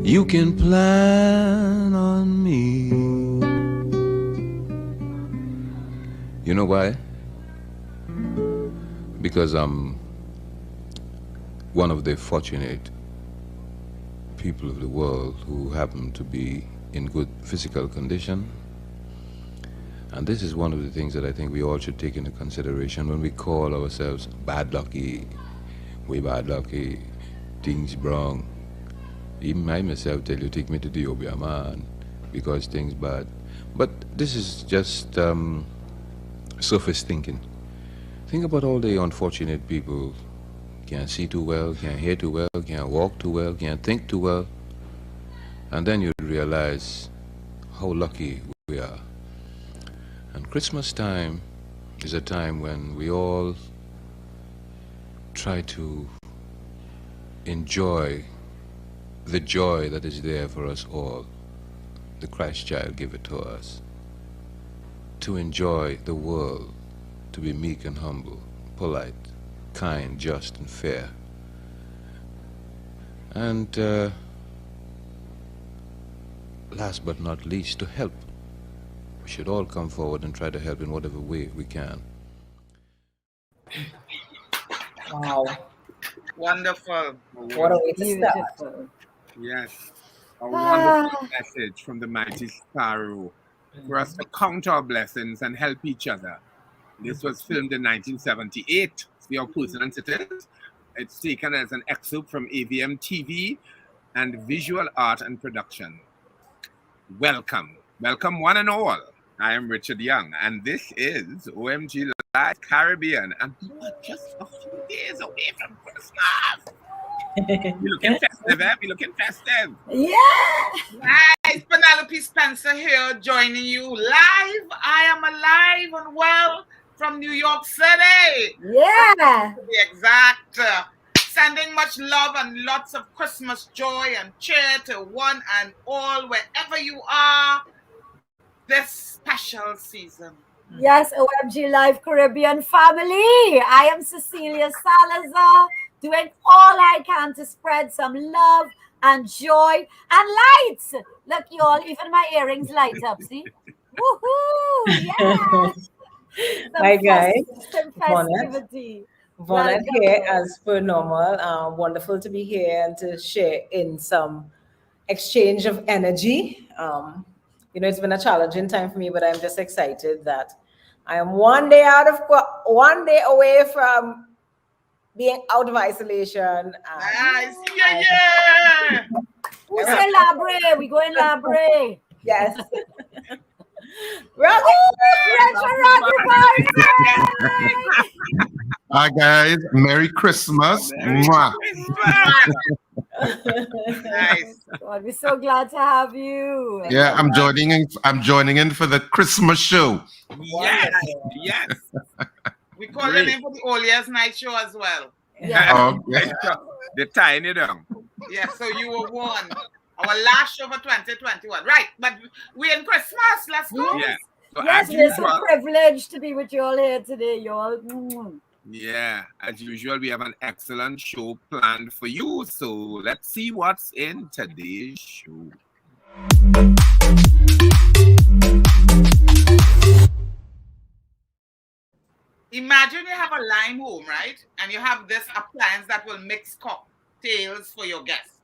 You can plan on me. You know why? Because I'm one of the fortunate people of the world who happen to be in good physical condition. And this is one of the things that I think we all should take into consideration when we call ourselves bad lucky. We bad lucky, things wrong. Even I myself tell you, take me to the Obia man, because things bad. But this is just surface thinking. Think about all the unfortunate people. Can't see too well, can't hear too well, can't walk too well, can't think too well. And then you realize how lucky we are. And Christmas time is a time when we all try to enjoy the joy that is there for us all. The Christ child gave it to us. To enjoy the world, to be meek and humble, polite, kind, just, and fair. And last but not least, to help. We should all come forward and try to help in whatever way we can. Wow. Wonderful. What a way to start. Beautiful. Yes. A wonderful message from the mighty Sparrow for us to count our blessings and help each other. This was filmed in 1978. See how pertinent it is? It's taken as an excerpt from AVM TV and Visual Art and Production. Welcome. Welcome one and all. I am Richard Young, and this is OMG Live Caribbean. And we are just a few days away from Christmas. We're looking festive, eh? We're looking festive. Yeah. Nice. Penelope Spencer here, joining you live. I am alive and well from New York City. Yeah. To be exact. Sending much love and lots of Christmas joy and cheer to one and all, wherever you are this special season. Yes, OMG Live Caribbean family. I am Cecilia Salazar, doing all I can to spread some love and joy and lights. Look, y'all, even my earrings light up, see? Woohoo! Yes! My guy, Some festivity. Vonnet here as per normal. Wonderful to be here and to share in some exchange of energy. It's been a challenging time for me, but I'm just excited that I am one day away from being out of isolation. Nice. Yeah. Who say Labre? We go in Labre. Yes. Hi guys, Merry Christmas. Mwah. Nice. God, we're so glad to have you. Yeah, I'm joining in for the Christmas show. Yes. We call your name for the All Year's Night show as well. Yeah. Okay. They're tying it down. Yeah, so you were one. Our last show for 2021. Right, but we're in Christmas. Let's go. Yeah. So Yes, as we're so usual, privileged to be with you all here today, y'all. yeah, as usual, we have an excellent show planned for you. So let's see what's in today's show. Imagine you have a lime home, right? And you have this appliance that will mix cocktails for your guests.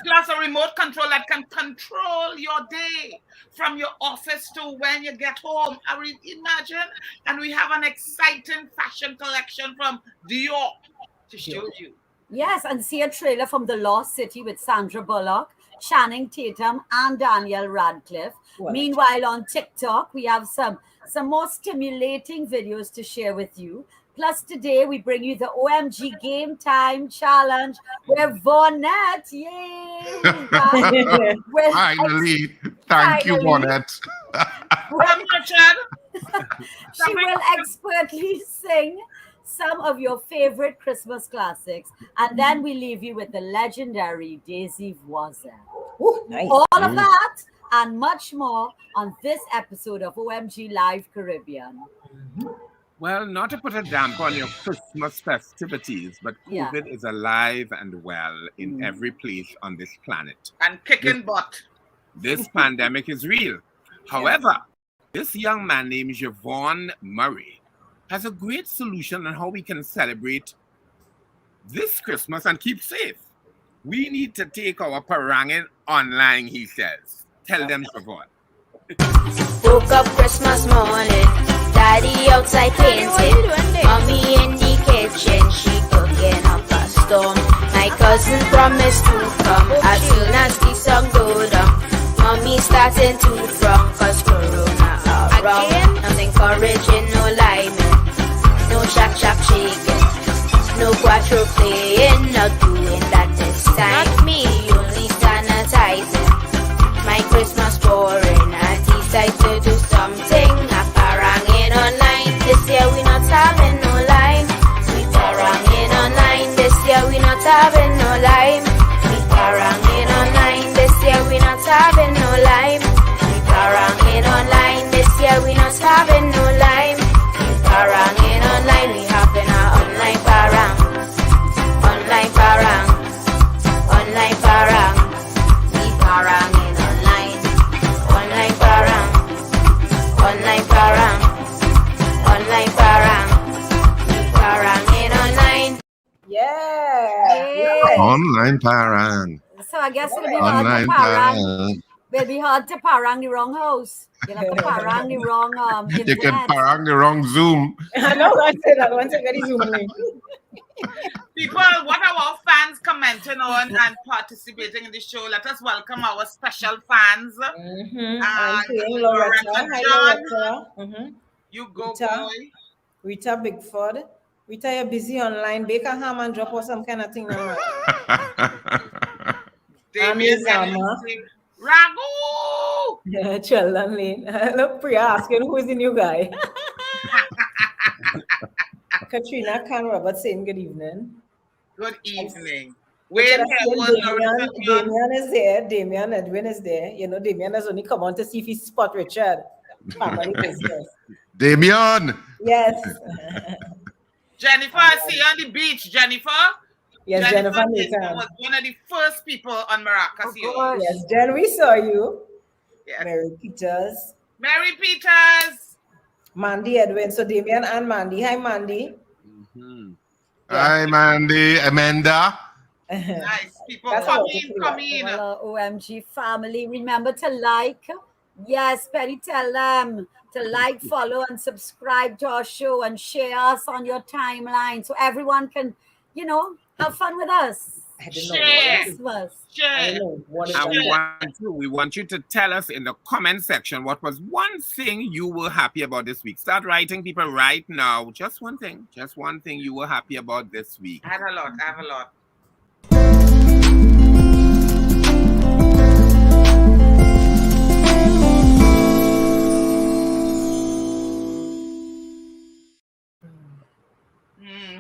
Plus a remote control that can control your day from your office to when you get home. Imagine. And we have an exciting fashion collection from Dior to show you. Yes, and see a trailer from The Lost City with Sandra Bullock, Channing Tatum, and Danielle Radcliffe. Wow. Meanwhile, on TikTok, we have some more stimulating videos to share with you. Plus, today we bring you the OMG Game Time Challenge with Vonnet. Yay! Finally. Thank you, Bonnet. She will expertly sing some of your favorite Christmas classics, and then we leave you with the legendary Daisy Voisin. Nice. All of that and much more on this episode of OMG Live Caribbean. Well, not to put a damper on your Christmas festivities, but Yeah. COVID is alive and well in every place on this planet. And kicking butt. This pandemic is real. However, this young man named Javon Murray has a great solution on how we can celebrate this Christmas and keep safe. We need to take our paranging online, he says. Tell them, Javon. Woke up Christmas morning, daddy outside painting, mommy in the kitchen, she cooking up a storm. My cousin promised to come as soon as the sun go down. Mommy starting to frown, cause corona around. Nothing encouraging, no liming, no shack shaking, no quattro playing, not doing that this time. Not me, only sanitizing. My Christmas boring, I decide to do something. I paranging online, this year we not having no line. We paranging online, this year we not having no line. We paranging online, this year we not having no line. We paranging online, this year we not having no line. We paranging online, we having our online parang. Online parang, online parang. We paranging online, online parang, online parang, online parang. We paranging online. Yeah. Online parang. So I guess it'll be hard Online to parang. parang. It'll be hard to parang the wrong house. You'll have to parang the wrong You can internet. parang the wrong Zoom. I know I said that once I get Zoom link. People, what are our fans commenting on and participating in the show? Let us welcome our special fans. I'm saying Loretta. Hi, Loretta. You go, Rita. boy. Rita Bigford. Rita, you're busy online. Bake a ham and drop or some kind of thing. Now. Damien Zama. Ragu! Yeah, Sheldon Lane. Look, Priya asking who is the new guy. Katrina Khan Roberts saying good evening. Good evening. Wayne Damien is there. Damien Edwin is there. You know, Damien has only come on to see if he spot Richard. Family business. Damian. Yes. Jennifer, I see you on the beach, Jennifer. Yes, Jennifer Nathan Nathan. was one of the first people on Maracas. Yes, Jen, we saw you. Yes. Mary Peters. Mary Peters. Mandy Edwin. So Damien and Mandy. Hi, Mandy. Hi, Mandy. Amanda. Nice people. That's Come how in, to come do in. Well, OMG family, remember to like. Yes, Penny, tell them to like, follow, and subscribe to our show and share us on your timeline so everyone can, you know, have fun with us. I don't know Share. Christmas. I Share. don't know what is And that. we want you to tell us in the comment section what was one thing you were happy about this week. Start writing, people, right now. Just one thing you were happy about this week. I have a lot.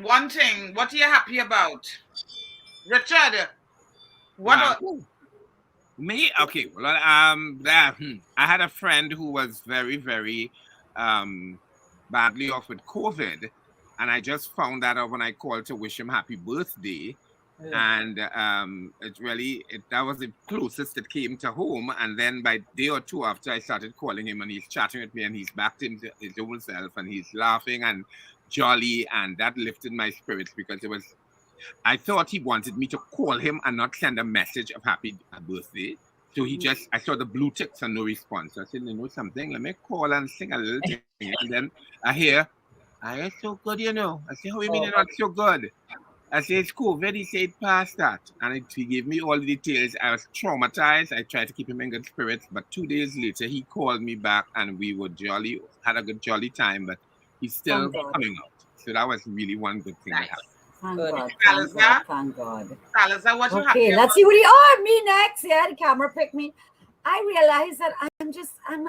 One thing, what are you happy about? Richard, what? Me? Okay. Well, I had a friend who was very, very badly off with COVID, and I just found that out when I called to wish him happy birthday. And that was the closest it came to home. And then by a day or two after, I started calling him, and he's chatting with me, and he's back to his old self, and he's laughing and jolly, and that lifted my spirits because I thought he wanted me to call him and not send a message of happy birthday. So I saw the blue ticks and no response. So I said, you know something, let me call and sing a little thing. And then I hear, I are so good, you know. I say, how you mean you're not so good? I say, it's COVID. He said, past that. And he gave me all the details. I was traumatized. I tried to keep him in good spirits. But 2 days later, he called me back and we were jolly, had a good jolly time. But he's still coming out. So that was really one good thing that happened. Thank Good. God, Salazar? thank God. Salazar, what you happy Okay, about? let's see what me next. Yeah, the camera picked me. I realize that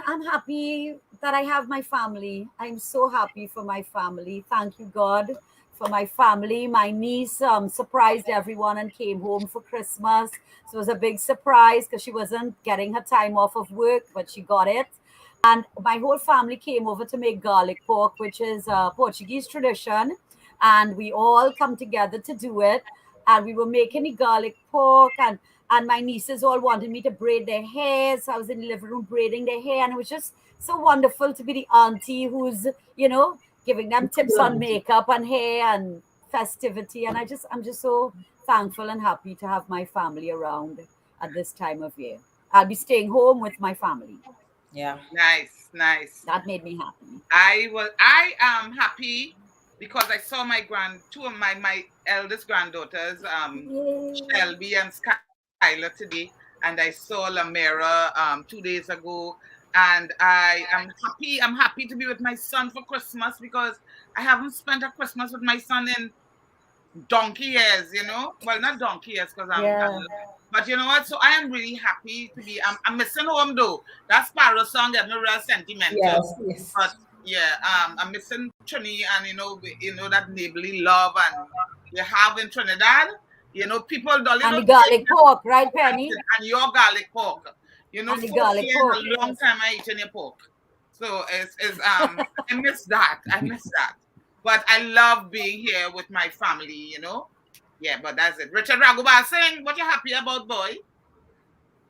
I'm happy that I have my family. I'm so happy for my family. Thank you, God, for my family. My niece surprised everyone and came home for Christmas. So it was a big surprise because she wasn't getting her time off of work, but she got it. And my whole family came over to make garlic pork, which is a Portuguese tradition. And we all come together to do it. And we were making the garlic pork, and my nieces all wanted me to braid their hair. So I was in the living room braiding their hair. And it was just so wonderful to be the auntie who's, giving them tips on makeup and hair and festivity. And I'm just so thankful and happy to have my family around at this time of year. I'll be staying home with my family. Yeah. Nice. That made me happy. I am happy because I saw two of my eldest granddaughters, Shelby and Skylar today, and I saw Lamera 2 days ago. And I am happy. I'm happy to be with my son for Christmas because I haven't spent a Christmas with my son in donkey years, Well, not donkey years because but you know what? So I am really happy to be. I'm missing home though. That Sparrow song got me real sentimental. Yes. But yeah, I'm missing Trini and that neighborly love and you have in Trinidad. People don't. And the garlic pork, right, Penny? And your garlic pork. And the garlic pork. A long time I eaten your pork. So it's I miss that. But I love being here with my family, Yeah, but that's it. Richard Raguba saying, what you happy about, boy?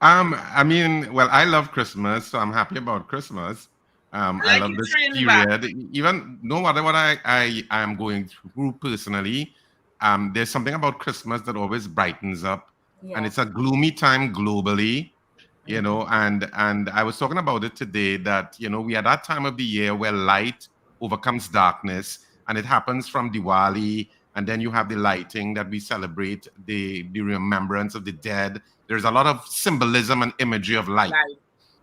I mean, well, I love Christmas, so I'm happy about Christmas. I love this period. Even no matter what I am going through personally, there's something about Christmas that always brightens up. Yeah. And it's a gloomy time globally, and I was talking about it today that, we are that time of the year where light overcomes darkness, and it happens from Diwali, and then you have the lighting that we celebrate, the remembrance of the dead. There's a lot of symbolism and imagery of light.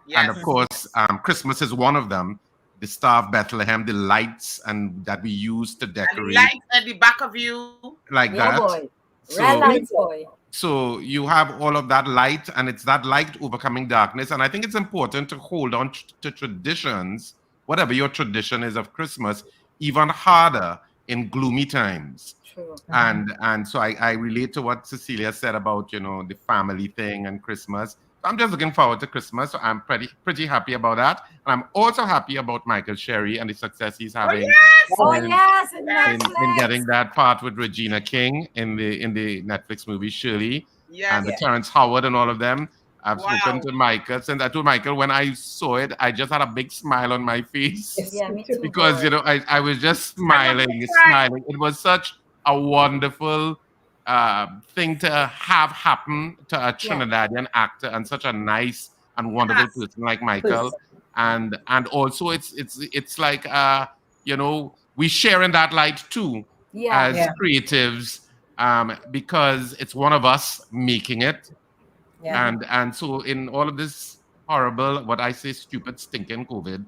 Yes. And of course, Christmas is one of them. The Star of Bethlehem, the lights and that we use to decorate. And the lights at the back of you. Like that. Boy. Red lights, boy. So you have all of that light, and it's that light overcoming darkness. And I think it's important to hold on to traditions, whatever your tradition is of Christmas, even harder in gloomy times. True. And so I relate to what Cecilia said about, the family thing and Christmas. I'm just looking forward to Christmas. So I'm pretty happy about that. And I'm also happy about Michael Sherry and the success he's having. In getting that part with Regina King in the Netflix movie Shirley. Yes. And the Terrence Howard and all of them. I've spoken to Michael. Since I told Michael when I saw it, I just had a big smile on my face. Yeah, me too. Because, I was just smiling. It was such a wonderful thing to have happen to a Trinidadian actor and such a nice and wonderful person like Michael. And also it's like, we share in that light too as creatives because it's one of us making it. Yeah. And so in all of this horrible, what I say, stupid, stinking COVID,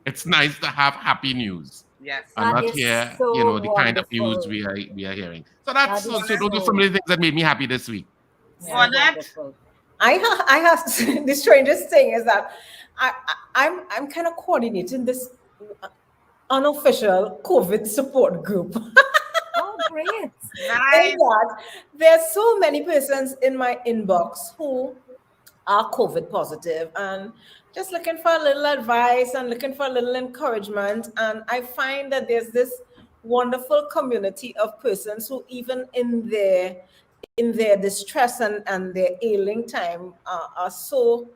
it's nice to have happy news. Yes. And not hear, the kind of news we are hearing. So those are some of the things that made me happy this week. For that, I have the strangest thing is that I'm kind of coordinating this unofficial COVID support group. Oh, great. Nice. There's so many persons in my inbox who are COVID positive and just looking for a little advice and looking for a little encouragement. And I find that there's this wonderful community of persons who even in their distress and their ailing time are so,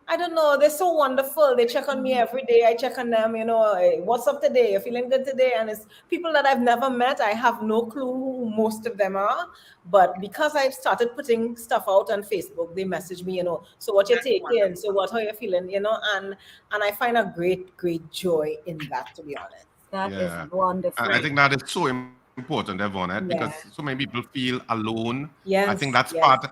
I don't know, they're so wonderful. They check on me every day. I check on them, hey, what's up today? You're feeling good today? And it's people that I've never met. I have no clue who most of them are. But because I've started putting stuff out on Facebook, they message me, so what you're taking, so how you're feeling, and I find a great, great joy in that, to be honest. That is wonderful. And I think that is so important, Yvonne, because so many people feel alone. Yes, I think that's part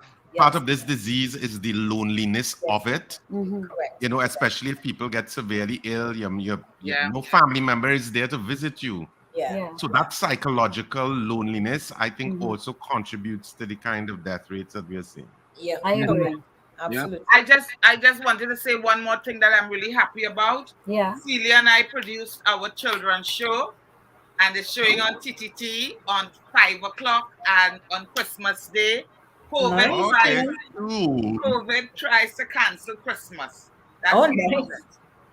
of this disease is the loneliness of it. Mm-hmm. Correct. Especially if people get severely ill, no family member is there to visit you. Yeah. So that psychological loneliness, I think, also contributes to the kind of death rates that we are seeing. Yeah, I agree. Absolutely. I just wanted to say one more thing that I'm really happy about. Yeah. Celia and I produced our children's show, and it's showing on TTT on 5 o'clock and on Christmas Day. COVID tries to cancel Christmas. That's Oh, important. nice.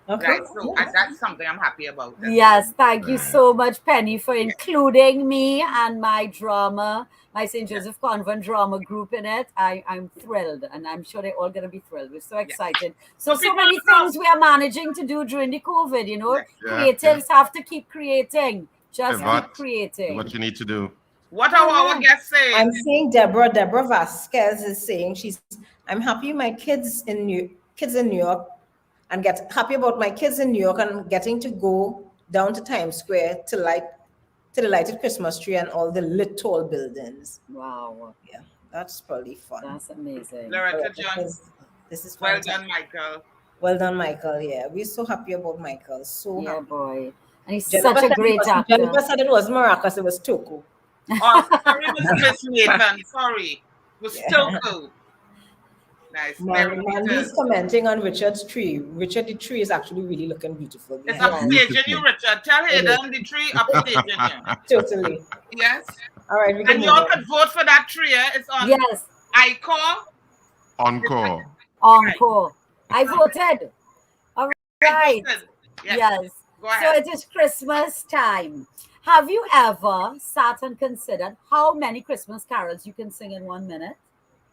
Okay. Right, so that's something I'm happy about. Yes, thank you so much, Penny, for including me and my drama, my St. Joseph Convent drama group in it. I'm thrilled, and I'm sure they're all going to be thrilled. We're so excited. So many things we are managing to do during the COVID, you know. Creatives have to keep creating. Just keep creating. What you need to do. What are our guests saying? I'm seeing Deborah Vasquez is saying I'm happy my kids in New York and get happy about my kids in New York and getting to go down to Times Square to the lighted Christmas tree and all the lit tall buildings. Wow. Yeah, that's probably fun. That's amazing. Loretta John. This is well fantastic. done, Michael. Well done, Michael. Yeah, we're so happy about Michael. So yeah, happy. Boy. And he's Jennifer such a great actor. Jennifer said it was maracas, it was Toku. Oh, sorry, Miss Nathan. Sorry. It was still cool. Nice. Mandy's commenting on Richard's tree. Richard, the tree is actually really looking beautiful. It's upstaging you, Richard. Tell Hayden the tree upstaging you. Totally. Yes. All right. And you all could vote for that tree. It's on Encore. Encore. I voted. All right. Yes. Go ahead. So it is Christmas time. Have you ever sat and considered how many Christmas carols you can sing in 1 minute?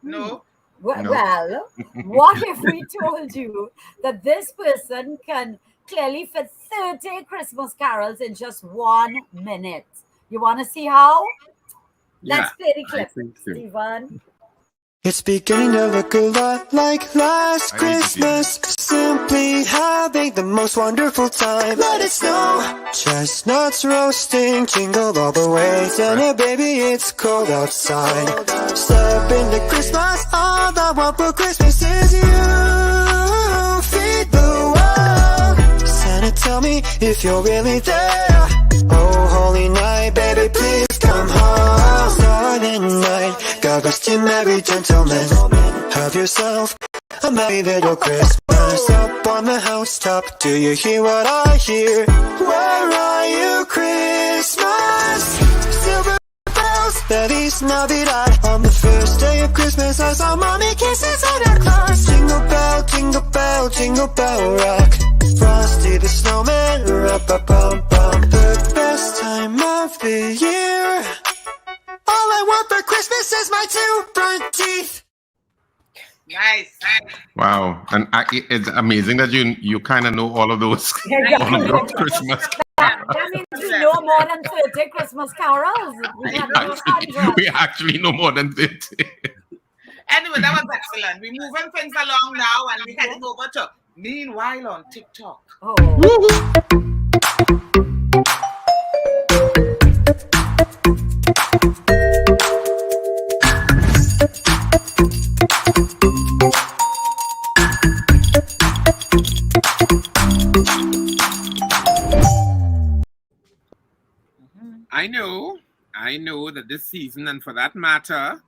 No. Well, what if we told you that this person can clearly fit 30 Christmas carols in just 1 minute? You want to see how? Let's play the clip, Stephen. It's beginning to look a lot like last Christmas. Simply having the most wonderful time. Let it snow, chestnuts roasting, jingle all the way. Santa baby, it's cold outside. Step into Christmas, all I want for Christmas is you. Feed the world. Santa, tell me if you're really there. Oh, holy night, baby, please come home. Silent night, God bless you, merry gentlemen. Have yourself a merry little Christmas. Up on the housetop, do you hear what I hear? Where are you, Christmas? Silver bells, Feliz Navidad. On the first day of Christmas, I saw mommy kissing Santa Claus. Jingle bell, jingle bell, jingle bell rock. Frosty the snowman, rap-a-bum-bum. The best time of the year. All I want for Christmas is my 2 front teeth. Nice. Wow. And it's amazing that you kind of know all of those Christmas. That means we know more than 30 Christmas carols. We actually know more than 30. Anyway, that was excellent. We're moving things along now and we're heading over to Meanwhile on TikTok. I know that this season, and for that matter,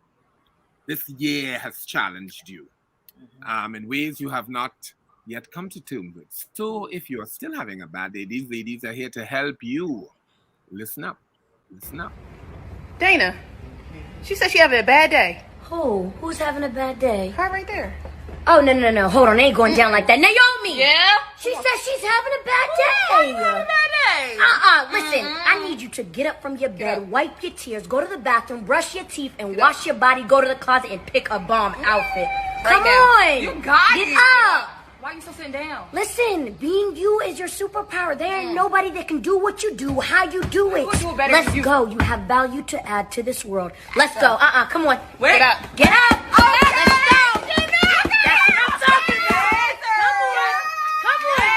this year has challenged you in ways you have not yet come to terms with. So if you're still having a bad day, these ladies are here to help you. Listen up. Listen up. Dana, she said she having a bad day. Who? Who's having a bad day? Her right there. Oh, no. Hold on. It ain't going down like that. Naomi! Yeah? She says she's having a bad day. Having a bad day. Listen. I need you to get up from your bed, wipe your tears, go to the bathroom, brush your teeth, and wash your body, go to the closet, and pick a bomb outfit. Come on. You got Get it. up. Why are you still sitting down? Listen, being you is your superpower. There ain't nobody that can do what you do, how you do it. We'll do it better Let's than you. go. You have value to add to this world. Let's go. Come on. Get up. Get up. Okay. Let's go. That's what I'm talking about. Come on.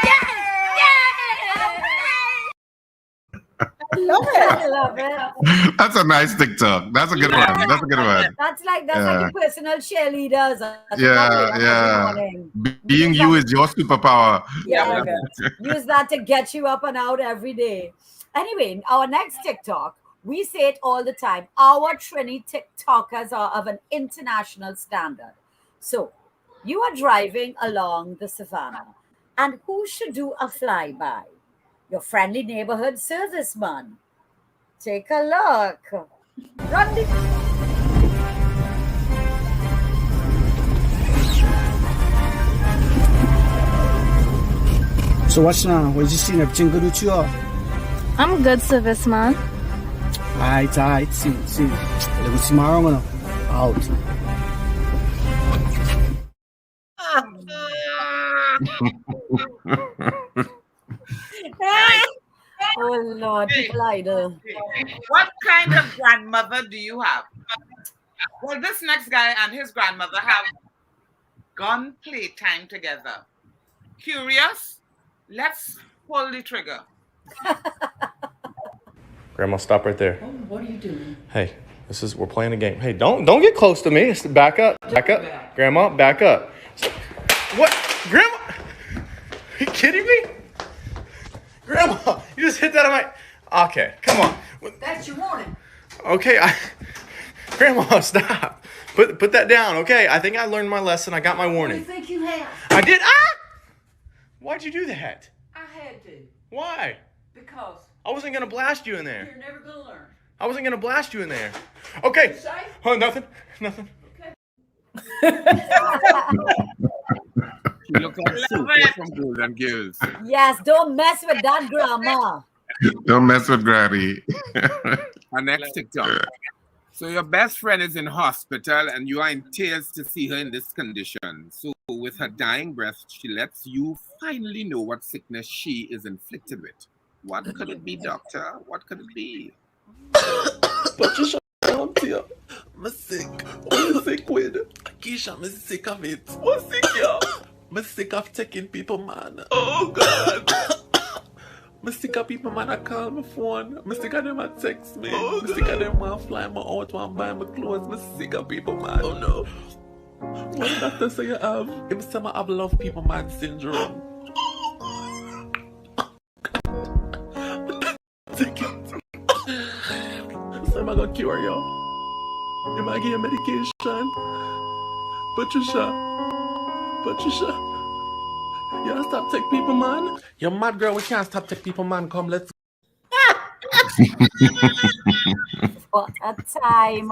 I love it. That's a nice TikTok. That's a good one. That's a good one. That's like your personal cheerleaders. Yeah. Being you is your superpower. Yeah. Use that to get you up and out every day. Anyway, our next TikTok, we say it all the time. Our Trini TikTokers are of an international standard. So you are driving along the savannah, and who should do a flyby? Your friendly neighborhood serviceman. Take a look. Run the... So what's now? What you seen? Everything good with you? I'm good, serviceman. Alright. See. We'll see tomorrow, man. Out. Oh Lord, people either. What kind of grandmother do you have? Well, this next guy and his grandmother have gun playtime together. Curious? Let's pull the trigger. Grandma, stop right there. Oh, what are you doing? Hey, we're playing a game. Hey, don't get close to me. Back up. Grandma, back up. What? Grandma? Are you kidding me? Grandma, you just hit that on my... Okay, come on. That's your warning. Okay, Grandma, stop. Put that down, okay? I think I learned my lesson. I got my warning. What do you think you have? I did. Why'd you do that? I had to. Why? Because I wasn't going to blast you in there. you're never going to learn. I wasn't going to blast you in there. Okay. Oh, nothing. Okay. You look like Super from Golden Girls. Yes, don't mess with that grandma. Don't mess with Granny. Our next TikTok. So your best friend is in hospital and you are in tears to see her in this condition. So with her dying breath, she lets you finally know what sickness she is inflicted with. What could it be, doctor? What could it be? Patricia, I'm here. I'm sick. What you sick with? Keisha, I'm sick of it. What's sick, yo? I'm sick of taking people, man. Oh, God. I'm sick of people, man. I call my phone. I'm sick of them that text me. I'm sick of them want to fly me out, want to buy my clothes. I'm sick of people, man. Oh, no. What did doctor say you have? Him say I have love people, man syndrome. Take it. So I'm gonna cure you. You might give you medication. Patricia. You don't stop take people, man. You're mad, girl. We can't stop take people, man. Come, let's. What a time.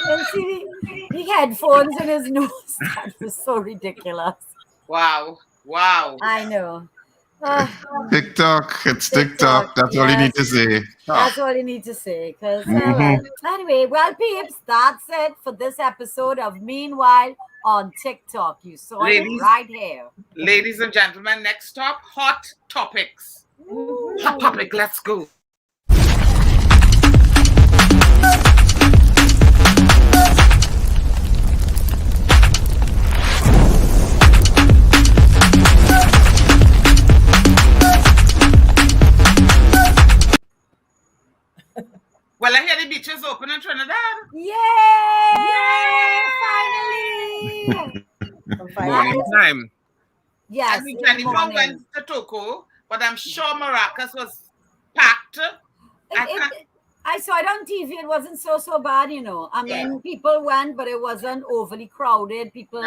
And see the headphones in his nose. That was so ridiculous. Wow. I know. TikTok. It's TikTok. That's all you need to say. That's all you need to say. Because anyway, well, peeps, that's it for this episode of Meanwhile on TikTok. You saw it right here. Ladies and gentlemen, next stop, hot topics. Hot topic, let's go. Well, I hear the beaches open in Trinidad. Yay! Finally! Morning time. Yes. I mean, Jennifer went to Toko, but I'm sure Maracas was packed. I saw it on TV. It wasn't so bad, you know. I mean, people went, but it wasn't overly crowded. People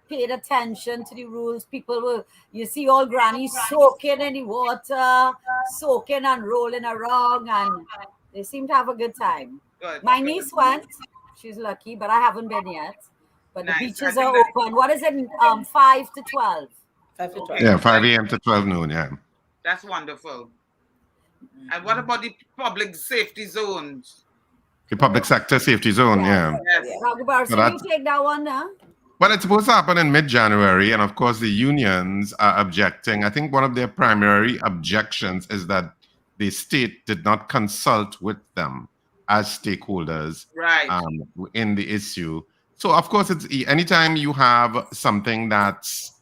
paid attention to the rules. People were, you see all grannies soaking in the water, soaking and rolling around, and they seem to have a good time. My niece went. She's lucky, but I haven't been yet. But the beaches are open. What is it? 5 to 12. 5 to 12. Yeah, 5 a.m. to 12 noon, yeah. That's wonderful. And what about the public safety zones? The public sector safety zone, yeah. Yes. So you take that one now? Well, it's supposed to happen in mid-January, and of course the unions are objecting. I think one of their primary objections is that the state did not consult with them as stakeholders in the issue. So, of course, it's anytime you have something that's,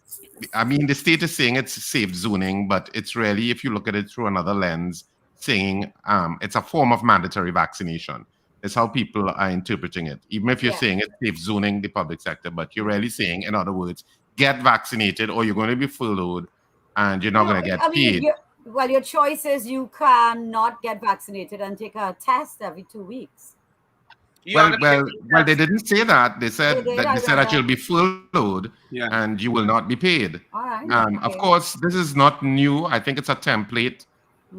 I mean, the state is saying it's safe zoning, but it's really, if you look at it through another lens, saying it's a form of mandatory vaccination. It's how people are interpreting it. Even if you're saying it's safe zoning the public sector, but you're really saying, in other words, get vaccinated or you're going to be furloughed and you're not going to get paid. Well, your choice is you cannot get vaccinated and take a test every 2 weeks. Well, they didn't say that. They said that you'll be furloughed and you will not be paid. All right. Of course, this is not new. I think it's a template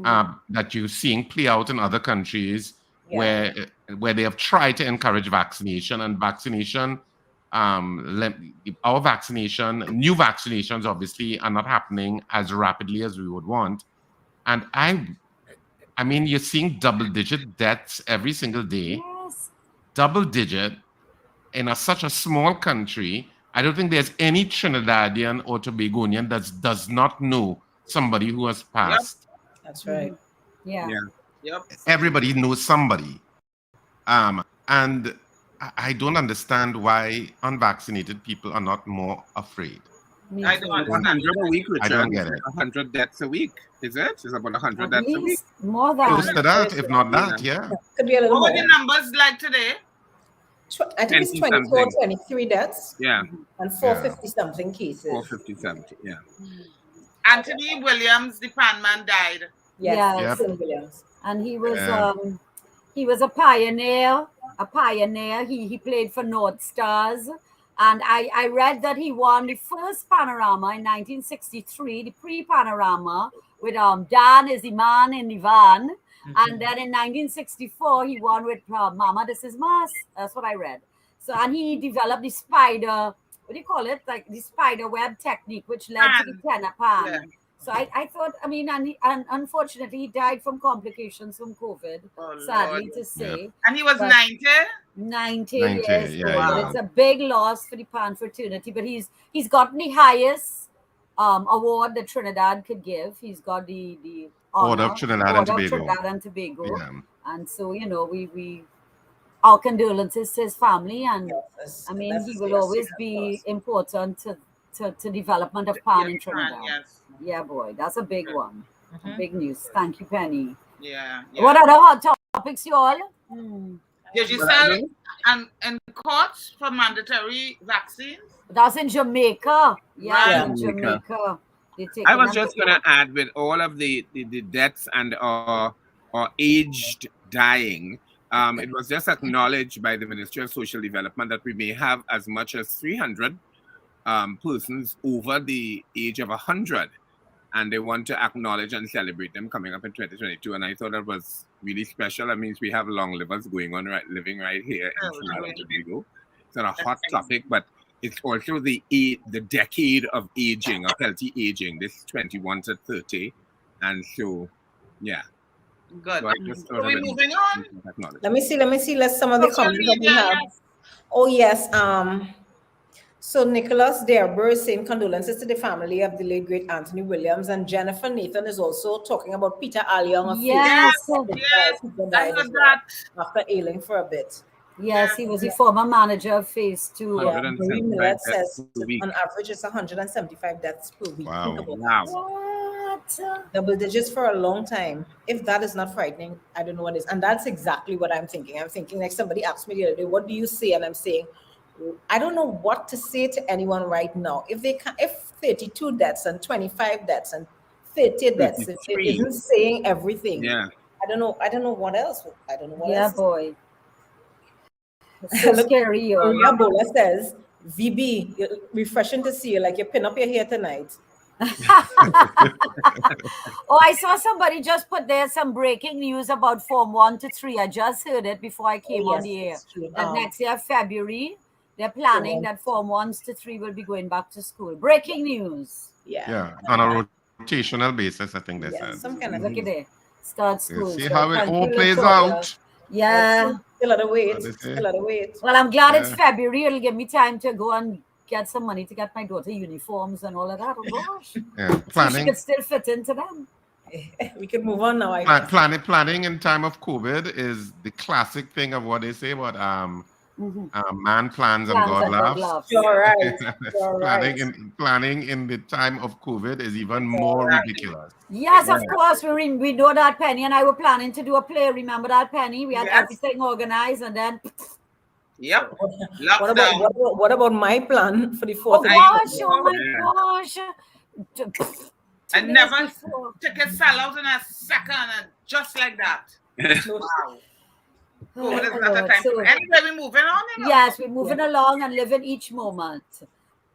that you're seeing play out in other countries where they have tried to encourage vaccination, and vaccination our new vaccinations obviously are not happening as rapidly as we would want. And I mean, you're seeing double-digit deaths every single day. Yes. Double-digit in such a small country. I don't think there's any Trinidadian or Tobagonian that does not know somebody who has passed. Yep. That's right. Yeah. Yep. Everybody knows somebody. And I don't understand why unvaccinated people are not more afraid. I don't understand. 100 a week, Richard. I don't get it. 100 deaths a week, is it? It's about 100 deaths a week. More than Close to that, if not that, yeah. Could be a little What more. were the numbers like today? I think it's 24, 23 deaths. Yeah. And 450 something cases. 450, yeah. Anthony Williams, the pan man, died. Yes. Williams. And he was a pioneer. He played for North Stars. And I read that he won the first Panorama in 1963, the pre-Panorama, with Dan is the man in the van. And then in 1964, he won with Mama, This Is Mas. That's what I read. So, and he developed the spider, what do you call it? Like the spider web technique, which led to the tenor pan. Yeah. So I thought, I mean, and unfortunately, he died from complications from COVID, sadly to say. Yeah. And he was 90? 90 years old. Wow. It's a big loss for the pan fraternity, but he's gotten the highest award that Trinidad could give. He's got the Order of Trinidad and Tobago. Yeah. And so, you know, we our condolences to his family, and I mean, he will always be important to development of pan in Trinidad. Yes. Yeah, boy, that's a big one. Big news. Thank you, Penny. Yeah. What other hot topics, you all? Did you sell in courts for mandatory vaccines? That's in Jamaica. Yeah, in Jamaica. I was just going to add, with all of the deaths and or aged dying, it was just acknowledged by the Ministry of Social Development that we may have as much as 300 persons over the age of 100. And they want to acknowledge and celebrate them coming up in 2022. And I thought that was really special. That means we have long livers living right here in Trinidad and Tobago. It's not a hot topic, but it's also the decade of aging, of healthy aging. This is 21 to 30. And so, yeah. Good. So I just thought we moving on? Let me see. Let's some of the comments that we have. Oh, yes. So Nicholas Derber is saying condolences to the family of the late great Anthony Williams, and Jennifer Nathan is also talking about Peter Aliong. Yes, I heard that. After ailing for a bit. Yes, he was the former manager of Phase 2. Marie Millett says on average it's 175 deaths per week. Wow. What? Double digits for a long time. If that is not frightening, I don't know what is. And that's exactly what I'm thinking. I'm thinking, like, somebody asked me the other day, what do you say? And I'm saying, I don't know what to say to anyone right now. If 32 deaths and 25 deaths and 30 deaths, it isn't saying everything. Yeah. I don't know what else. I don't know what else. Yeah, boy. It's so scary. Maria Bola says, VB, refreshing to see you, like you pin up your hair tonight. Oh, I saw somebody just put there some breaking news about Form 1 to 3. I just heard it before I came on the air. That next year, February, they're planning that Form 1s to 3 will be going back to school. Breaking news. Yeah, on a rotational basis, I think they said. Some kind of look at it. Start school. See how it all plays out. Yeah. Still at a wait. Well, I'm glad it's February. It'll give me time to go and get some money to get my daughter uniforms and all of that. Oh gosh. Yeah, planning. So she could still fit into them. We can move on now. Planning in time of COVID is the classic thing of what they say about man plans and God laughs. You're right. Planning in the time of COVID is even more ridiculous. Yes, of course. We know that, Penny and I were planning to do a play. Remember that, Penny? We had everything organized, and then. Yep. What about my plan for the 4th? Oh my gosh! I never ticket sell out in a second, just like that. Wow. COVID is not a time. Anyway, we're moving on. Yes, we're moving along and living each moment.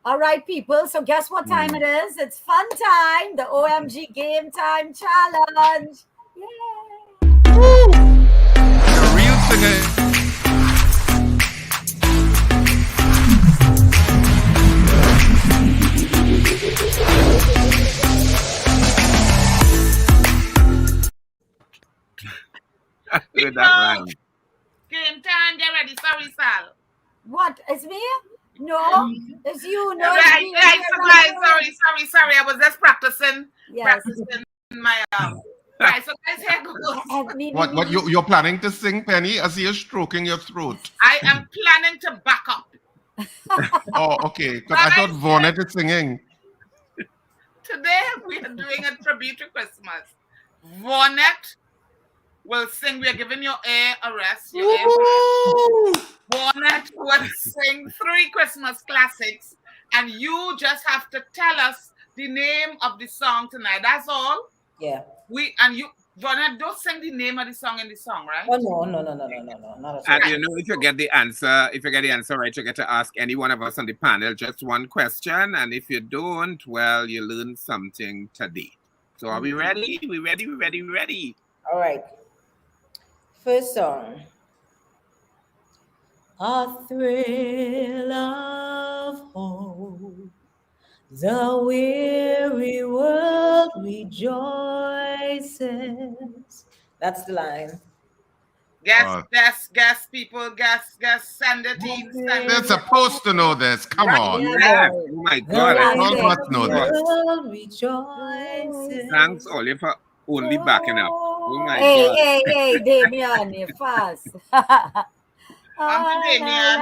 All right, people. So guess what time it is? It's fun time. The OMG Game Time Challenge. Yay! Woo! The real singer. Sorry, Sal. What? It's me? No, it's you. No, it's Right, me. right. So guys, sorry. I was just practicing my Right, so guys, here goes. What you're planning to sing, Penny? I see you stroking your throat. I am planning to back up. Oh, okay. Because I thought Vonnet is singing. Today we are doing a tribute to Christmas. Vonnet will sing. We are giving your air a rest. Vonnet will sing 3 Christmas classics, and you just have to tell us the name of the song tonight. That's all. Yeah. Vonnet, don't sing the name of the song in the song, right? Oh no, not at all. And you know, if you get the answer right, you get to ask any one of us on the panel just one question. And if you don't, well, you learn something today. So are we ready? We ready? All right. First song. A thrill of hope. The weary world rejoices. That's the line. Guess, people, send it in. They're supposed to know this. Come on. Yeah. Oh my God. I must know this. Rejoices. Thanks, Ollie, for only backing up. Oh my God. Hey, Damien, you're fast. Damien.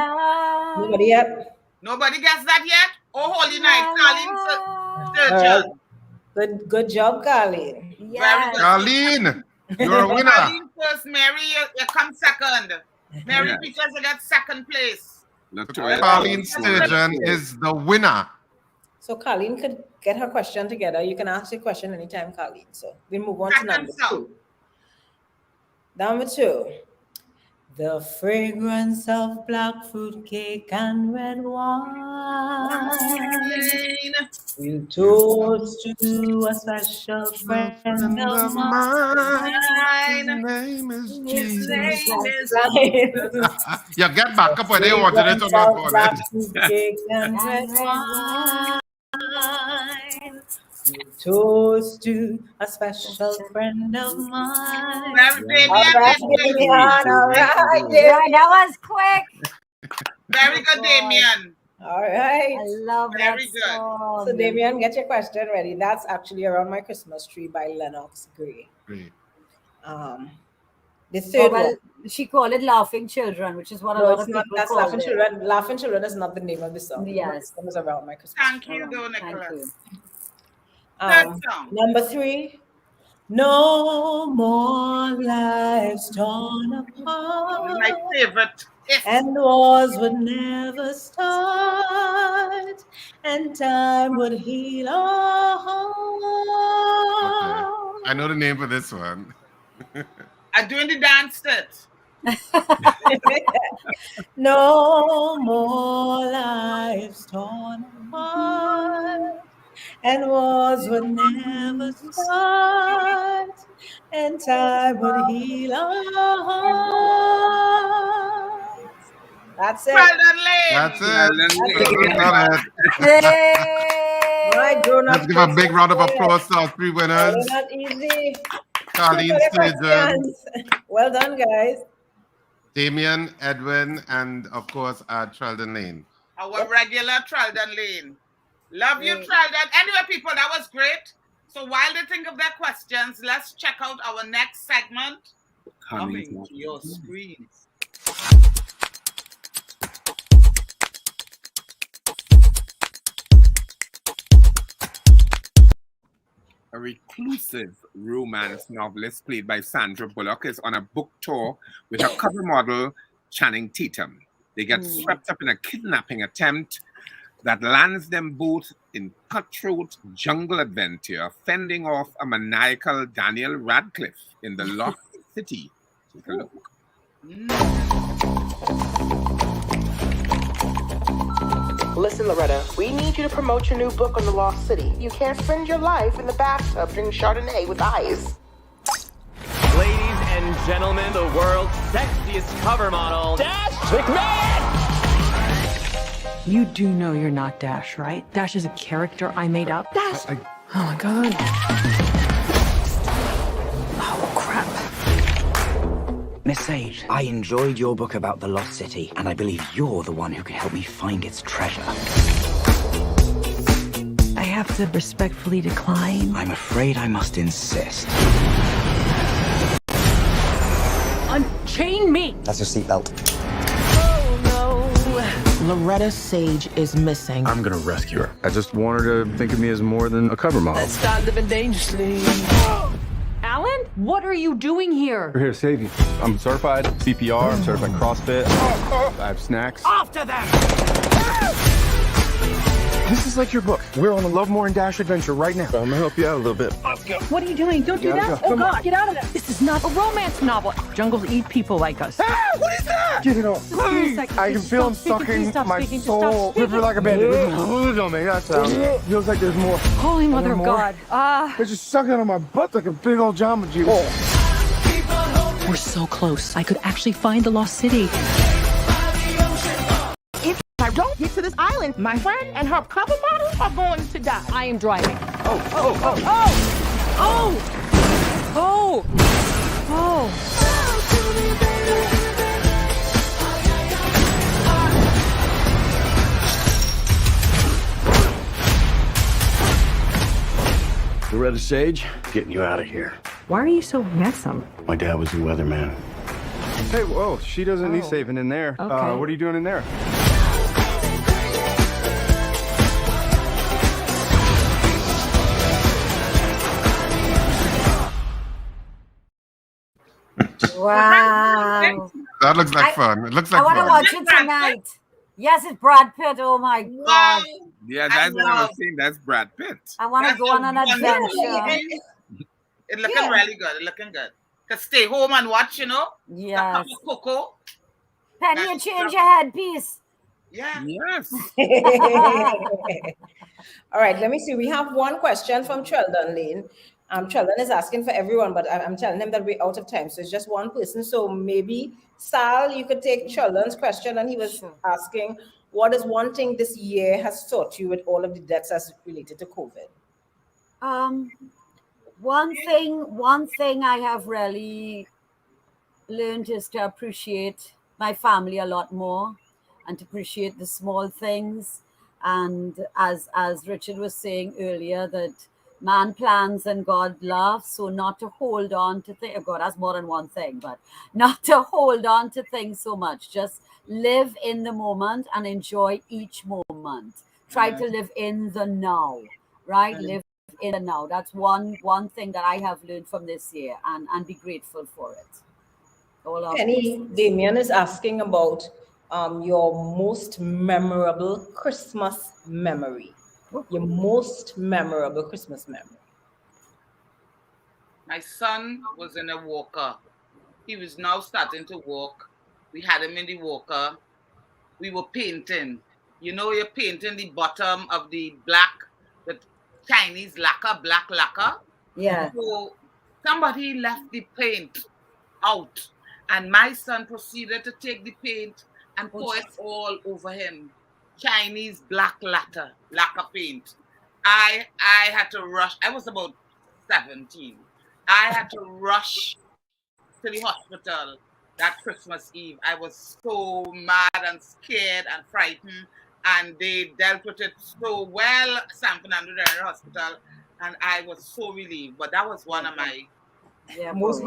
Nobody yet? Nobody gets that yet? Oh, Holy Night, Carlene. Good job, Carlene. Yeah. Carlene, you're a winner. Carlene first, Mary, you come second. Mary Peters, you get second place. Carlene Sturgeon is the winner. So Carlene could get her question together. You can ask your question anytime, Carlene. So we move on to number 2. Number 2. The fragrance of black fruit cake and red wine. We'll toast to a special friend of mine. His name is Jesus. You get back up when they wanted it or not. Black fruit cake and red wine. Toast to a special friend of mine. All right, that was quick. Very good, Damien. All right. I love that Very good. song. So Damien, get your question ready. That's actually Around My Christmas Tree by Lennox Gray. Great. The third one. She called it Laughing Children, which is what a No, lot it's of not. people That's call Laughing it. Children. Laughing Children is not the name of the song. Yes. It was Around My Christmas Thank Tree. you, though, Nicholas. Thank you. Number 3. No more lives torn apart. My favorite. And wars would never start, and time would heal our hearts. I know the name for this one. I'm doing the dance steps. No more lives torn apart, and wars would never start, and time would heal our hearts. That's it. That's it. Let's give a big round of applause to our 3 winners. Not easy. Carlene Sturgeon, Well done, guys. Damien, Edwin, and of course, Trelden Lane. Our regular Trelden Lane. Love you, Trelden. Anyway, people, that was great. So while they think of their questions, let's check out our next segment. Coming to your screens. A reclusive romance novelist played by Sandra Bullock is on a book tour with her cover model, Channing Tatum. They get swept up in a kidnapping attempt that lands them both in cutthroat jungle adventure, fending off a maniacal Daniel Radcliffe in the Lost City. Take a look. Listen, Loretta, we need you to promote your new book on the Lost City. You can't spend your life in the bathtub drinking Chardonnay with ice. Ladies and gentlemen, the world's sexiest cover model, Dash McMahon! You do know you're not Dash, right? Dash is a character I made up. Dash! Oh my God. Oh, crap. Miss Sage, I enjoyed your book about the Lost City, and I believe you're the one who can help me find its treasure. I have to respectfully decline. I'm afraid I must insist. Unchain me! That's your seatbelt. Loretta Sage is missing. I'm gonna rescue her. I just want her to think of me as more than a cover model. Let's start living dangerously. Alan, what are you doing here? We're here to save you. I'm certified CPR, I'm certified CrossFit. I have snacks. After them! This is like your book. We're on a Lovemore and Dash adventure right now. I'm gonna help you out a little bit. Let's go. What are you doing? Don't do that. Oh, God, get out of there. This is not a romance novel. Jungles eat people like us. Ah, what is that? Get it off. Please. I can feel him sucking my soul. River like a bandit. Don't make that sound. Feels like there's more. Holy Mother of God. They're just sucking on my butt like a big old Jamba Juice. We're so close. I could actually find the lost city. If I don't get to this island, my friend and her cover model are going to die. I am driving. Oh. Loretta Sage, getting you out of here. Why are you so handsome? My dad was a weatherman. Hey, whoa, she doesn't need saving in there. Okay. What are you doing in there? Wow. That looks like fun. It looks I like want to fun. watch it tonight. Yes, it's Brad Pitt. Oh my God. Yeah, that's what I was saying. That's Brad Pitt. I want to go on an adventure. It's looking really good. It's looking good. To stay home and watch, you know? Yes. Coco. Penny, you change your headpiece. Yeah. Yes. All right, let me see. We have one question from Sheldon Lane. Sheldon is asking for everyone, but I'm telling him that we're out of time. So it's just one person. So maybe, Sal, you could take Sheldon's question. And he was asking, what is one thing this year has taught you with all of the deaths as related to COVID? One thing I have really learned is to appreciate my family a lot more and to appreciate the small things. And as Richard was saying earlier, that man plans and God laughs. So not to hold on to things. God, that's more than one thing, but not to hold on to things so much. Just live in the moment and enjoy each moment. Try to live in the now, right? Live in the now. That's one thing that I have learned from this year, and be grateful for it. Penny, Damien is asking about your most memorable Christmas memory. Your most memorable Christmas memory. My son was in a walker. He was now starting to walk. We had him in the walker. We were painting. You know, you're painting the bottom of the Chinese lacquer, black lacquer. Yeah. So somebody left the paint out, and my son proceeded to take the paint and pour it all over him. Chinese black lacquer paint. I had to rush. I was about 17. I had to rush to the hospital that Christmas Eve. I was so mad and scared and frightened, and they dealt with it so well, San Fernando General Hospital, and I was so relieved. But that was one of my most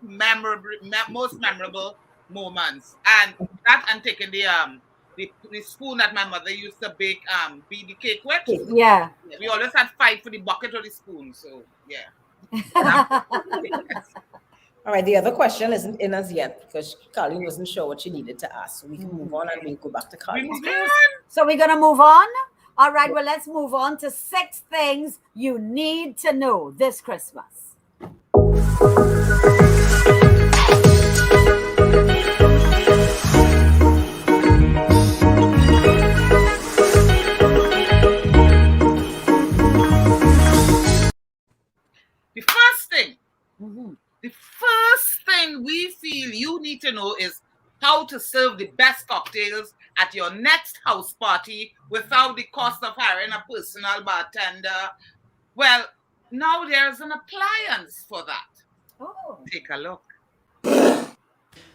memorable moments. And that, and taking the spoon that my mother used to bake the cake with. Yeah. We always had fight for the bucket or the spoon. So yeah. All right, the other question isn't in as yet because Carlene wasn't sure what she needed to ask. So we can move on and we'll go back to Carlene. So we're gonna move on. All right, well, let's move on to 6 things you need to know this Christmas. The first thing we feel you need to know is how to serve the best cocktails at your next house party without the cost of hiring a personal bartender. Well, now there's an appliance for that. Oh. Take a look.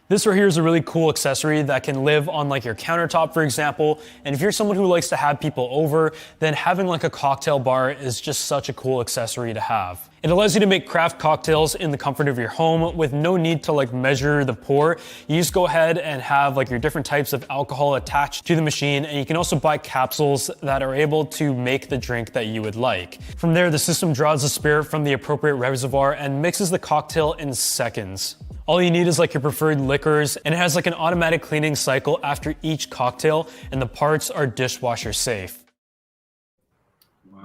This right here is a really cool accessory that can live on like your countertop, for example. And if you're someone who likes to have people over, then having like a cocktail bar is just such a cool accessory to have. It allows you to make craft cocktails in the comfort of your home with no need to like measure the pour. You just go ahead and have like your different types of alcohol attached to the machine, and you can also buy capsules that are able to make the drink that you would like. From there, the system draws the spirit from the appropriate reservoir and mixes the cocktail in seconds. All you need is like your preferred liquors, and it has like an automatic cleaning cycle after each cocktail, and the parts are dishwasher safe.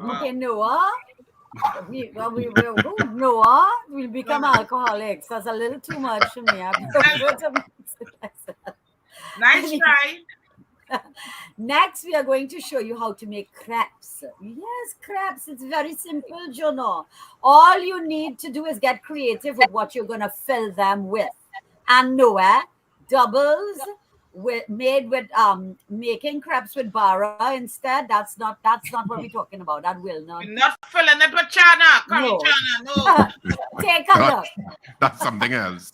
Okay, Noah. Noah will become alcoholics. That's a little too much for me. Nice try. Next, we are going to show you how to make crepes. Yes, crepes. It's very simple, Jono. All you need to do is get creative with what you're going to fill them with. And Noah, doubles made with making crepes with bara instead. That's not what we're talking about. That will not. You're not filling it with chana, curry chana. No. Take a look. That's something else.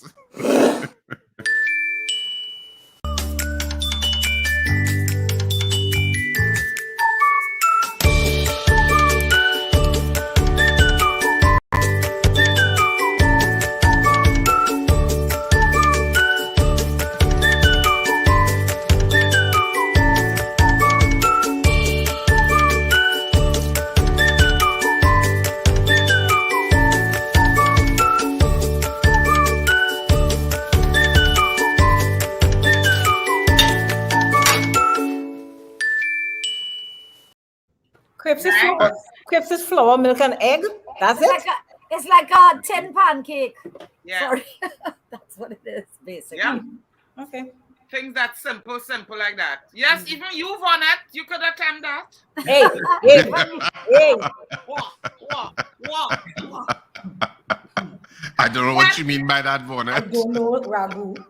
Crepes is flour, milk, and egg. That's it. It's like a tin pancake. Yeah. Sorry. That's what it is, basically. Yeah. Okay. Things that simple like that. Yes, even you've on it. You could attempt that. Hey. What? I don't know what you mean by that, Vonnet. I don't know, Ragu.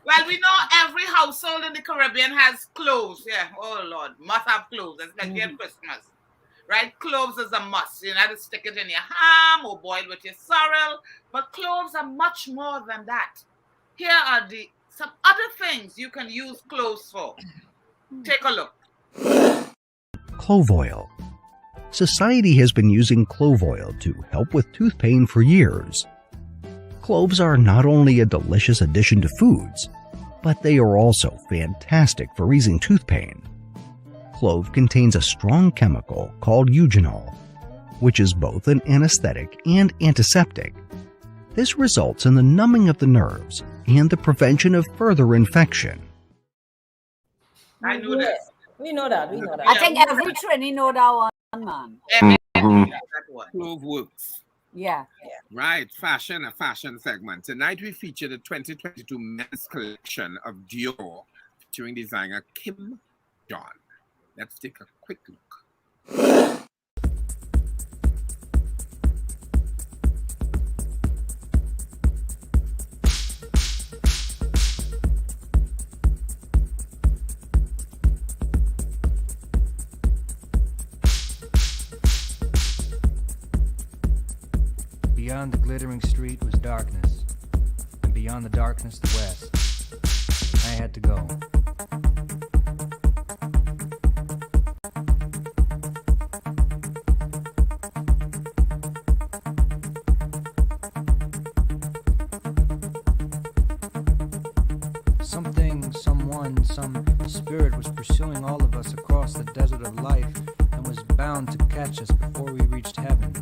Well, we know every household in the Caribbean has cloves. Yeah. Oh, Lord. Must have cloves, especially at Christmas. Right? Cloves is a must. You know, to stick it in your ham or boil with your sorrel. But cloves are much more than that. Here are some other things you can use cloves for. Take a look. Clove oil. Society has been using clove oil to help with tooth pain for years. Cloves are not only a delicious addition to foods, but they are also fantastic for easing tooth pain. Clove contains a strong chemical called eugenol, which is both an anesthetic and antiseptic. This results in the numbing of the nerves and the prevention of further infection. I know that. We know that. I think every Trini know that one, man. Clove works. Yeah. Right, a fashion segment. Tonight we feature the 2022 men's collection of Dior featuring designer Kim John. Let's take a quick look. Beyond the glittering street was darkness, and beyond the darkness the west. I had to go. Something, someone, some spirit was pursuing all of us across the desert of life and was bound to catch us before we reached heaven.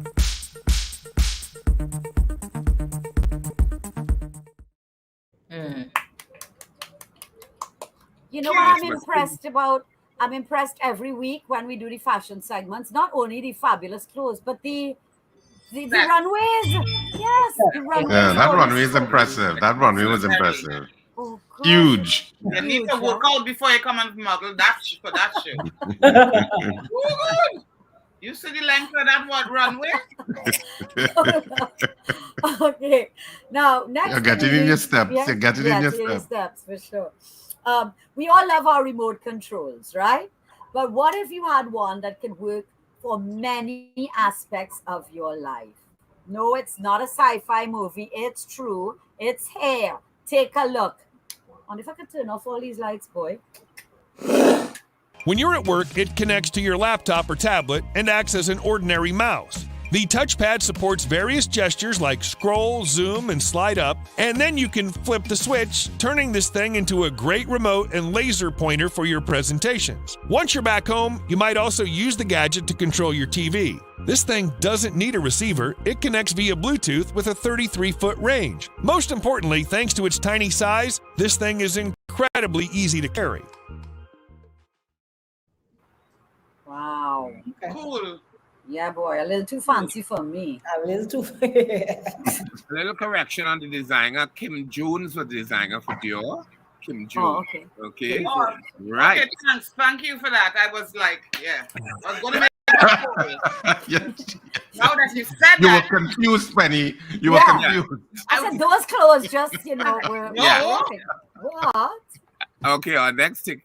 You know what I'm impressed about? I'm impressed every week when we do the fashion segments, not only the fabulous clothes, but the runways. Yes, the runways. Yeah, that runway is impressive. That runway was impressive. Oh, huge. You need to work out before you come and model that for that show. You see the length of that runway? Okay. Now, next. You're getting in your steps. Yeah, You're getting in your steps for sure. We all love our remote controls, right? But what if you had one that could work for many aspects of your life? No, it's not a sci-fi movie. It's true. It's here. Take a look. And if I could turn off all these lights, boy. When you're at work, it connects to your laptop or tablet and acts as an ordinary mouse. The touchpad supports various gestures like scroll, zoom, and slide up, and then you can flip the switch, turning this thing into a great remote and laser pointer for your presentations. Once you're back home, you might also use the gadget to control your TV. This thing doesn't need a receiver. It connects via Bluetooth with a 33-foot range. Most importantly, thanks to its tiny size, this thing is incredibly easy to carry. Wow. Cool. Yeah, boy, a little too fancy for me. A little too. A little correction on the designer. Kim Jones was the designer for Dior. Kim Jones. Oh, okay. Okay. Oh, Right. Okay, thanks. Thank you for that. I was like, yeah. I was going to make it. Now that you said You that. were confused, Penny. You were confused. I said those clothes just, were... Yeah. What? Okay, our next thing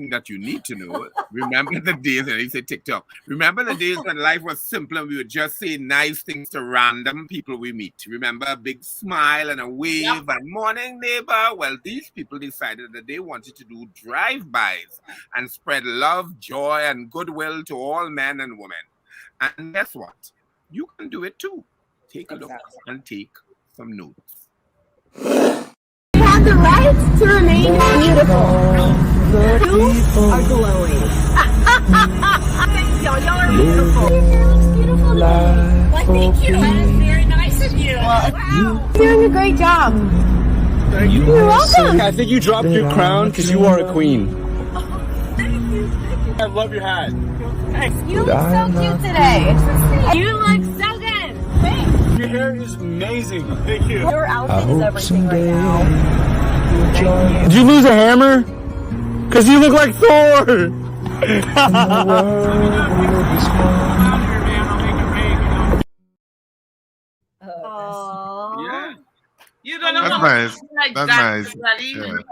that you need to know, remember the days, and he said TikTok, remember the days when life was simple and we would just say nice things to random people we meet. Remember a big smile and a wave and morning neighbor? Well, these people decided that they wanted to do drive-bys and spread love, joy, and goodwill to all men and women. And guess what? You can do it too. Take a look and take some notes. You have the right to remain beautiful. You are glowing. Y'all are beautiful. Beautiful today. Well, thank you. That is very nice of you. Wow. You're doing a great job. Thank you. You're welcome. I think you dropped your crown because you are a queen. Thank you. I love your hat. You look so cute today. You look so good. Thanks. Your hair is amazing. Thank you. Your outfit is everything right now. Did you lose a hammer? Because you look like Thor. Yeah. You don't know That's how nice. like That's that nice. really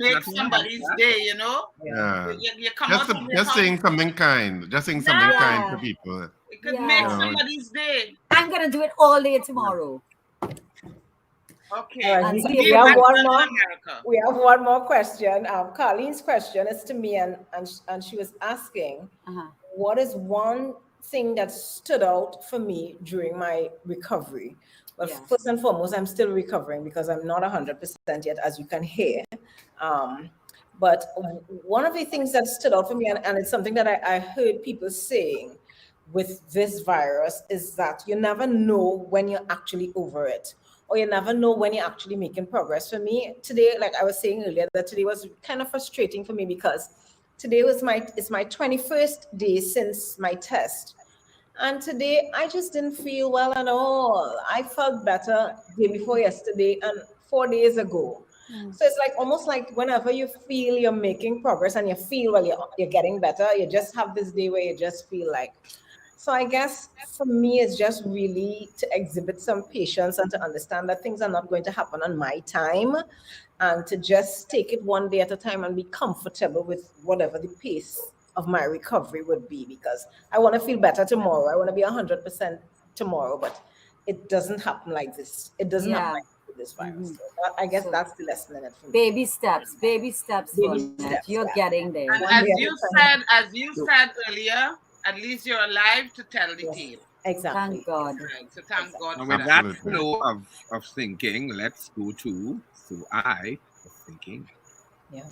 make somebody's day, you know? Yeah. You come Just, out of the just house, saying something kind. Just saying something kind to people. it could make somebody's day. I'm going to do it all day tomorrow. Okay. And see, we have one more question. Carlene's question is to me, and she was asking, what is one thing that stood out for me during my recovery? Well, first and foremost, I'm still recovering because I'm not 100% yet, as you can hear. But one of the things that stood out for me, and it's something that I heard people saying with this virus, is that you never know when you're actually over it, or you never know when you're actually making progress. For me, today, like I was saying earlier, that today was kind of frustrating for me because today was my 21st day since my test. And today, I just didn't feel well at all. I felt better day before yesterday and 4 days ago. So it's like almost like whenever you feel you're making progress and you feel, well, you're getting better, you just have this day where you just feel like. So I guess for me, it's just really to exhibit some patience and to understand that things are not going to happen on my time, and to just take it one day at a time and be comfortable with whatever the pace of my recovery would be, because I want to feel better tomorrow. I want to be 100% tomorrow, but it doesn't happen like this. It doesn't happen like this virus. So I guess that's the lesson in it for me. Baby steps. You're getting there. And as you said earlier, at least you're alive to tell the tale. Exactly. Thank God. Right. So thank God And for with that. that flow of thinking, let's go to So I Was Thinking. Yeah.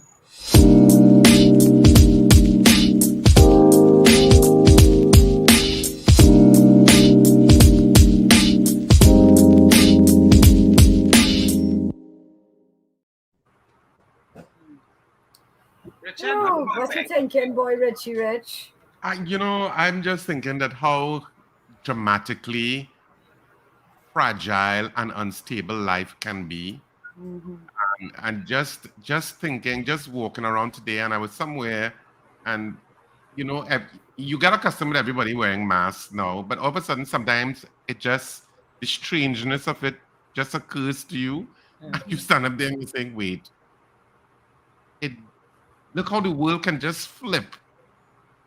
Richard, What you thinking, boy, Richie Rich? I'm just thinking that how dramatically fragile and unstable life can be. And just thinking, just walking around today, and I was somewhere, and you get accustomed with everybody wearing masks now, but all of a sudden, sometimes the strangeness of it just occurs to you, and you stand up there and you're saying, wait, look how the world can just flip.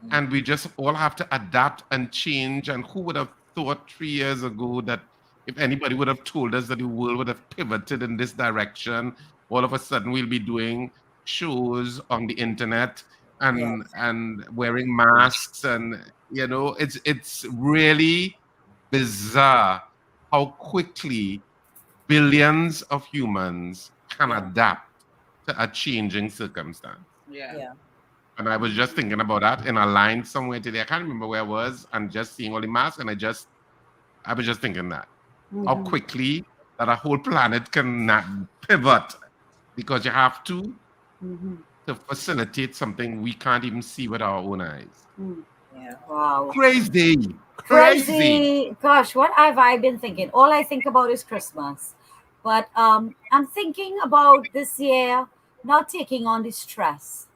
And we just all have to adapt and change. And who would have thought 3 years ago that if anybody would have told us that the world would have pivoted in this direction, all of a sudden we'll be doing shows on the internet and wearing masks, and it's really bizarre how quickly billions of humans can adapt to a changing circumstance. Yeah. And I was just thinking about that in a line somewhere today. I can't remember where I was, and just seeing all the masks, and I was just thinking that how quickly that a whole planet can pivot, because you have to facilitate something we can't even see with our own eyes. Yeah. Wow. Crazy. Gosh, what have I been thinking? All I think about is Christmas. But I'm thinking about this year not taking on the stress.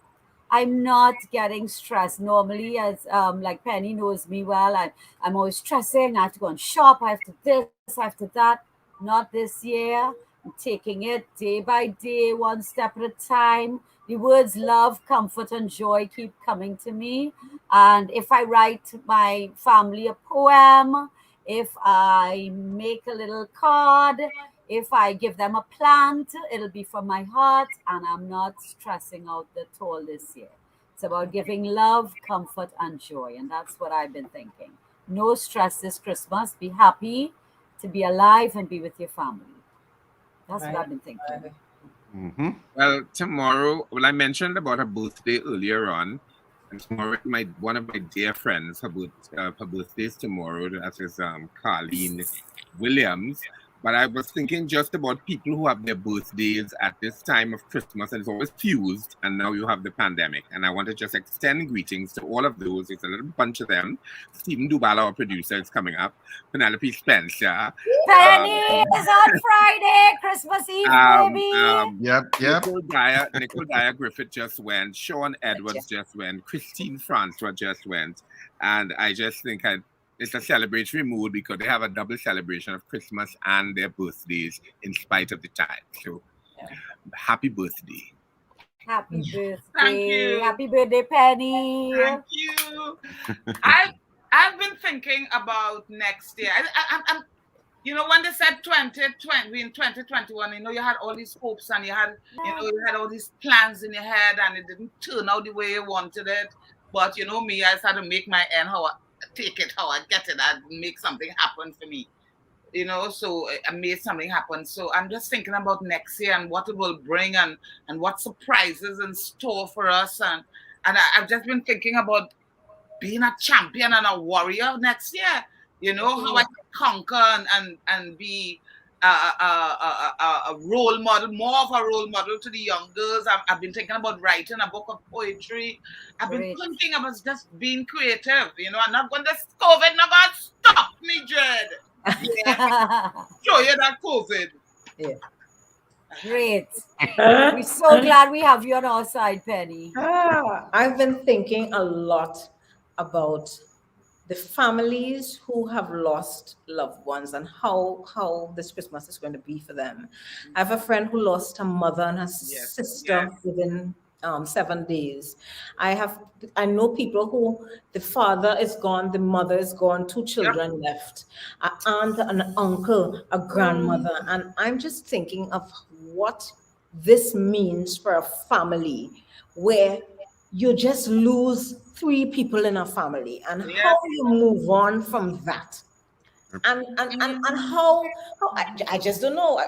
I'm not getting stressed normally, as like Penny knows me well. I'm always stressing. I have to go and shop. I have to this, I have to that. Not this year. I'm taking it day by day, one step at a time. The words love, comfort, and joy keep coming to me. And if I write my family a poem, if I make a little card, if I give them a plant, it'll be from my heart, and I'm not stressing out at all this year. It's about giving love, comfort, and joy, and that's what I've been thinking. No stress this Christmas. Be happy to be alive and be with your family. That's what I've been thinking. Well, tomorrow, I mentioned about her birthday earlier on, and tomorrow, one of my dear friends, her birthday is tomorrow. That is Carlene Williams. But I was thinking just about people who have their birthdays at this time of Christmas, and it's always fused, and now you have the pandemic. And I want to just extend greetings to all of those. It's a little bunch of them. Stephen Dubala, our producer, is coming up. Penelope Spencer. Penny is on Friday, Christmas Eve, baby. Yep. Nicole Dyer Griffith just went. Sean Edwards just went. Christine Francois just went. And I just think it's a celebratory mood because they have a double celebration of Christmas and their birthdays in spite of the time. So, happy birthday. Happy birthday. Thank you. Happy birthday, Penny. Thank you. I've been thinking about next year. I'm when they said 2020 in 2021, you had all these hopes and you had all these plans in your head, and it didn't turn out the way you wanted it. But me, I started to make my end take it how I get it and make something happen for me. So I made something happen. So I'm just thinking about next year and what it will bring and what surprises in store for us. And I've just been thinking about being a champion and a warrior next year. How I can conquer and be a role model, more of a role model to the young girls. I've been thinking about writing a book of poetry. I've been thinking about just being creative. I'm not going to COVID, not going to stop me, Jed. Yeah. Show you that COVID. Yeah. Great. We're so glad we have you on our side, Penny. I've been thinking a lot about the families who have lost loved ones and how this Christmas is going to be for them. I have a friend who lost her mother and her sister within 7 days. I know people who the father is gone, the mother is gone, 2 children left, an aunt, an uncle, a grandmother. And I'm just thinking of what this means for a family where you just lose 3 people in a family, and how you move on from that, and how I just don't know.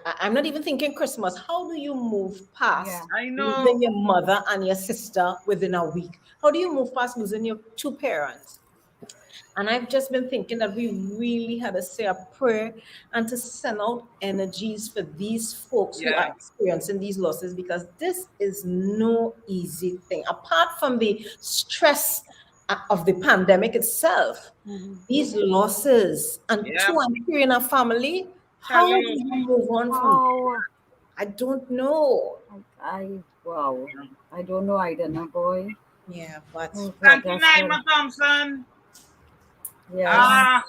I'm not even thinking Christmas. How do you move past losing your mother and your sister within a week? How do you move past losing your 2 parents? And I've just been thinking that we really had to say a prayer and to send out energies for these folks who are experiencing these losses, because this is no easy thing. Apart from the stress of the pandemic itself, these losses, and 2 and 3 in a family, how do you move on from I don't know. I don't know either, no boy. Yeah, but thank you, Naima Thompson. Yes.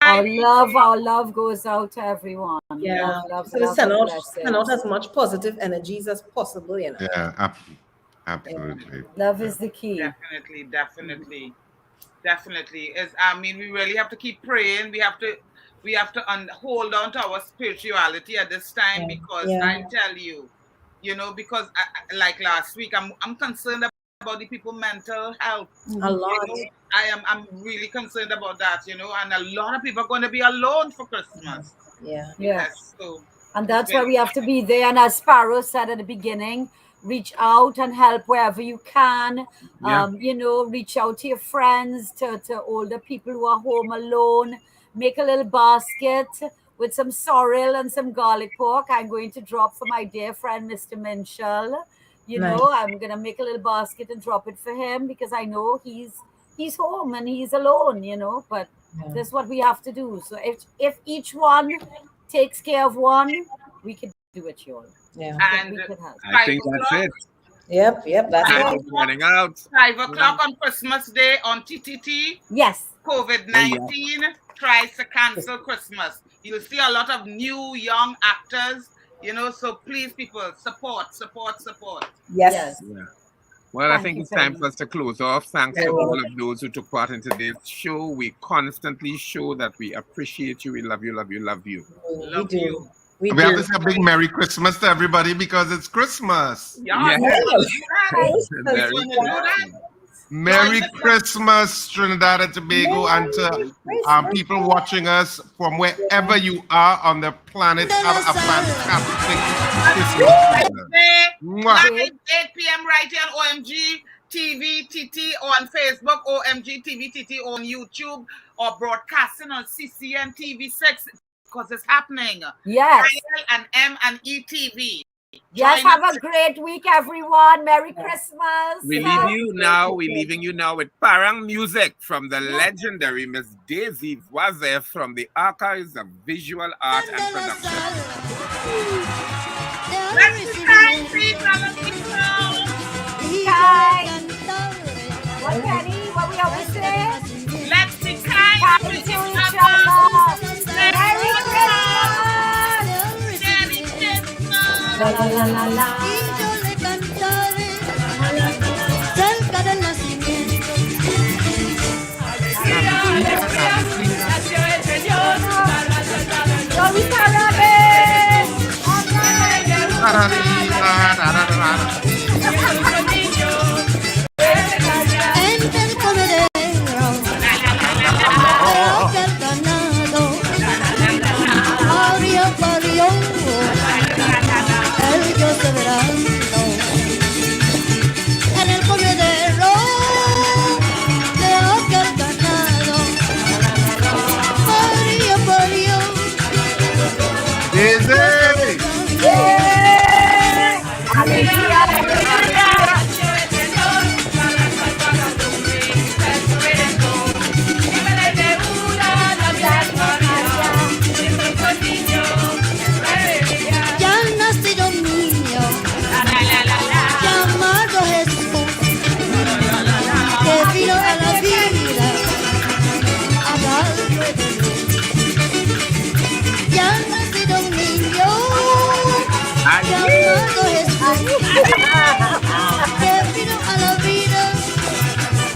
Our love goes out to everyone. Yeah, love, so send out as much positive energies as possible. Yeah, absolutely. Love is the key. Definitely. We really have to keep praying. We have to we have to hold on to our spirituality at this time, because I tell you, you know, because like last week, I'm concerned about the people mental health. A lot. You know, I'm really concerned about that, you know, and a lot of people are going to be alone for Christmas. Yeah. Yes. So and that's why we have to be there. And as Sparrow said at the beginning, reach out and help wherever you can. You know, reach out to your friends, to older people who are home alone. Make a little basket with some sorrel and some garlic pork. I'm going to drop for my dear friend, Mr. Minshall. You know, I'm going to make a little basket and drop it for him, because I know he's home and he's alone, you know, but that's what we have to do. So if each one takes care of one, we can do it, y'all. Yeah. And we could help. I think that's it. Yep, that's Time it. is running out. 5 o'clock on Christmas Day on TTT. Yes. COVID-19 tries to cancel Christmas. You'll see a lot of new young actors, you know, so please, people, support. Yes. Yeah. Well, I think it's time for us to close off. Thanks to all of those who took part in today's show. We constantly show that we appreciate you. We love you. We do. We have to say a big Merry Christmas to everybody, because it's Christmas. Merry Christmas, Trinidad and Tobago, and to people watching us from wherever you are on the planet. Have a fantastic Christmas. Live 8 p.m. right here on OMG TV TT, or on Facebook, OMG TV TT, on YouTube, or broadcasting on CCN TV6, because it's happening. Yes. IL and M and ETV. Yes, have a great week, everyone. Merry Christmas. We leave you now. We're leaving you now with Parang music from the legendary Miss Daisy Waze from the Archives of Visual Art and Production. Let's be kind, please, other people. Be kind. What, Penny? What we always say? Let's be kind to each other. Merry Christmas. Merry Christmas. La la la la la.